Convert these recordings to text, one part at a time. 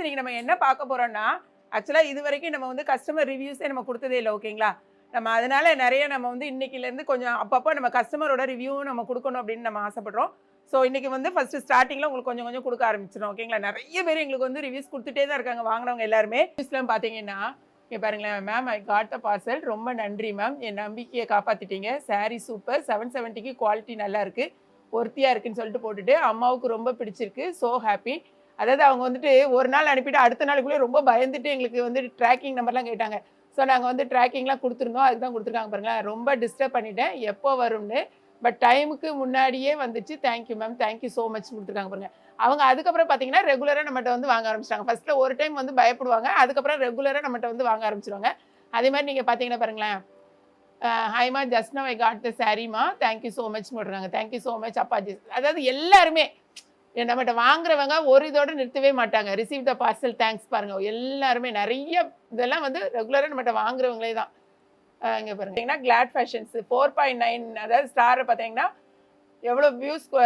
இன்னைக்கு நம்ம என்ன பார்க்க போறோம்னா, ஆக்சுவலா இதுவரைக்கும் நம்ம வந்து கஸ்டமர் ரிவ்யூஸே நம்ம குடுத்ததே இல்ல. ஓகேங்களா? நம்ம அதனால நெறைய நம்ம வந்து இன்னைக்குலேருந்து கொஞ்சம் அப்பப்போ நம்ம கஸ்டமரோட ரிவ்யூவும் நம்ம குடுக்கணும் அப்படின்னு நம்ம ஆசைப்படுறோம். ஸோ இன்னைக்கு வந்து ஃபர்ஸ்ட் ஸ்டார்ட்டிங்ல உங்களுக்கு கொஞ்சம் கொஞ்சம் குடுக்க ஆரம்பிச்சுரும். ஓகேங்களா? நெறைய பேர் எங்களுக்கு வந்து ரிவ்யூஸ் குடுத்துட்டே தான் இருக்காங்க வாங்குனவங்க எல்லாருமே. ரிவ்யூஸ்லாம் பார்த்தீங்கன்னா, இங்க பாருங்களேன், ma'am I got the parcel. ரொம்ப நன்றி மேம். என் நம்பிக்கைய காப்பாத்திட்டீங்க. Sorry super. 770க்கு குவாலிட்டி நல்லா இருக்கு. ஒர்த்தியா இருக்குன்னு சொல்லிட்டு போட்டுட்டு, அம்மாவுக்கு ரொம்ப பிடிச்சிருக்கு. So happy. அதாவது அவங்க வந்துட்டு ஒரு நாள் அனுப்பிட்டு அடுத்த நாளுக்குள்ளே ரொம்ப பயந்துட்டு எங்களுக்கு வந்து ட்ராக்கிங் நம்பர்லாம் கேட்டாங்க. ஸோ நாங்க வந்து ட்ராக்கிங்லாம் குடுத்துருந்தோம். அதுக்கு தான் குடுத்துருக்காங்க பாருங்களேன். ரொம்ப டிஸ்டர்ப் பண்ணிட்டேன். எப்போ வரும்னு. பட் டைமுக்கு முன்னாடியே வந்துச்சு. Thank you ma'am. Thank you so மச்ன்னு குடுத்துருக்காங்க பாருங்க. அவங்க அதுக்கப்புறம் பார்த்தீங்கன்னா, ரெகுலரா நம்மட்ட வந்து வாங்க ஆரம்பிச்சுட்டாங்க. ஃபர்ஸ்ட்ல ஒரு டைம் வந்து பயப்படுவாங்க. அதுக்கப்புறம் ரெகுலரா நம்மட்ட வந்து வாங்க ஆரம்பிச்சுருவாங்க. அதே மாரி நீங்க பார்த்தீங்கன்னா பாருங்களேன். ஹாய்மா just now I got the சாரீமா. தேங்க் யூ ஸோ மச்ன்னு போடுறாங்க. தேங்க் யூ ஸோ மச் அப்பாஜி. அதாவது எல்லாருமே நம்மட்ட வாங்குறவங்க ஒரு இதோட நிறுத்தவே மாட்டாங்க. ரிசீவ் த பார்சல் தேங்க்ஸ் பாருங்க. எல்லாருமே நெறைய இதெல்லாம் வந்து ரெகுலரா நம்மட்ட வாங்குறவங்களே தான். இங்க பாருங்க. கிளாட் ஃபேஷன்ஸ் 4.9 அதாவது ஸ்டார பார்த்தீங்கன்னா, எவ்வளோ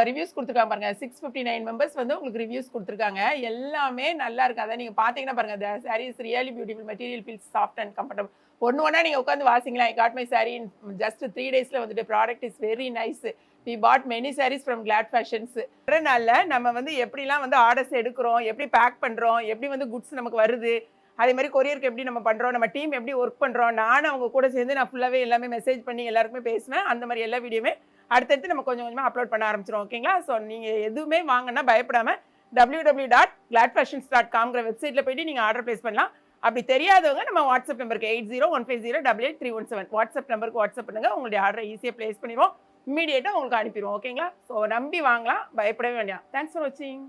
ரிவ்யூஸ் குடுத்துருக்காங்க பாருங்க. 659 மெம்பர்ஸ் வந்து உங்களுக்கு ரிவ்யூஸ் குடுத்துருக்காங்க. எல்லாமே நல்லா இருக்கு. அத நீங்க பார்த்தீங்கன்னா பாருங்க. The sari is really beautiful. Material feels soft and comfortable. ஒண்ணு ஒண்ணா நீங்க உட்கார்ந்து வாசிங்களா. I got my sari in just 3 டேஸ்ல வந்துட்டு product is very nice. We bought many saris from Glad Fashions. ஒரு நாள்ல நம்ம வந்து எப்படிலாம் வந்து ஆர்டர்ஸ் எடுக்கிறோம், எப்படி பேக் பண்றோம், எப்படி வந்து குட்ஸ் நமக்கு வருது, அதே மாதிரி கொரியருக்கு எப்படி நம்ம பண்றோம், நம்ம டீம் எப்படி ஒர்க் பண்றோம், நானும் அவங்க கூட சேர்ந்து நான் ஃபுல்லாவே எல்லாமே மெசேஜ் பண்ணி எல்லாருக்குமே பேசுவேன். அந்த மாதிரி எல்லா வீடியோமே அடுத்தடுத்து நம்ம கொஞ்சம் கொஞ்சமா அப்லோட் பண்ண ஆரம்பிச்சிரும். ஓகேங்களா? ஸோ நீங்க எதுவுமே வாங்கினா பயப்படாம www.gladfashions.comங்கிற வெப்சைட்ல போயிட்டு நீங்க ஆர்டர் பிளேஸ் பண்ணலாம். அப்படி தெரியாதவங்க நம்ம வாட்ஸ்அப் நம்பருக்கு 8015088317 வாட்ஸ்அப் நம்பருக்கு வாட்ஸ்அப் பண்ணுங்க. உங்களுடைய ஆர்டரை ஈஸியா பிளேஸ் பண்ணிடுவோம். இம்மீடியேட்டா உங்களுக்கு அனுப்பிடுவோம். ஓகேங்களா? ஸோ நம்பி வாங்கலாம். பயப்படவே வேண்டாம். தேங்க்ஸ் ஃபார் வாட்சிங்.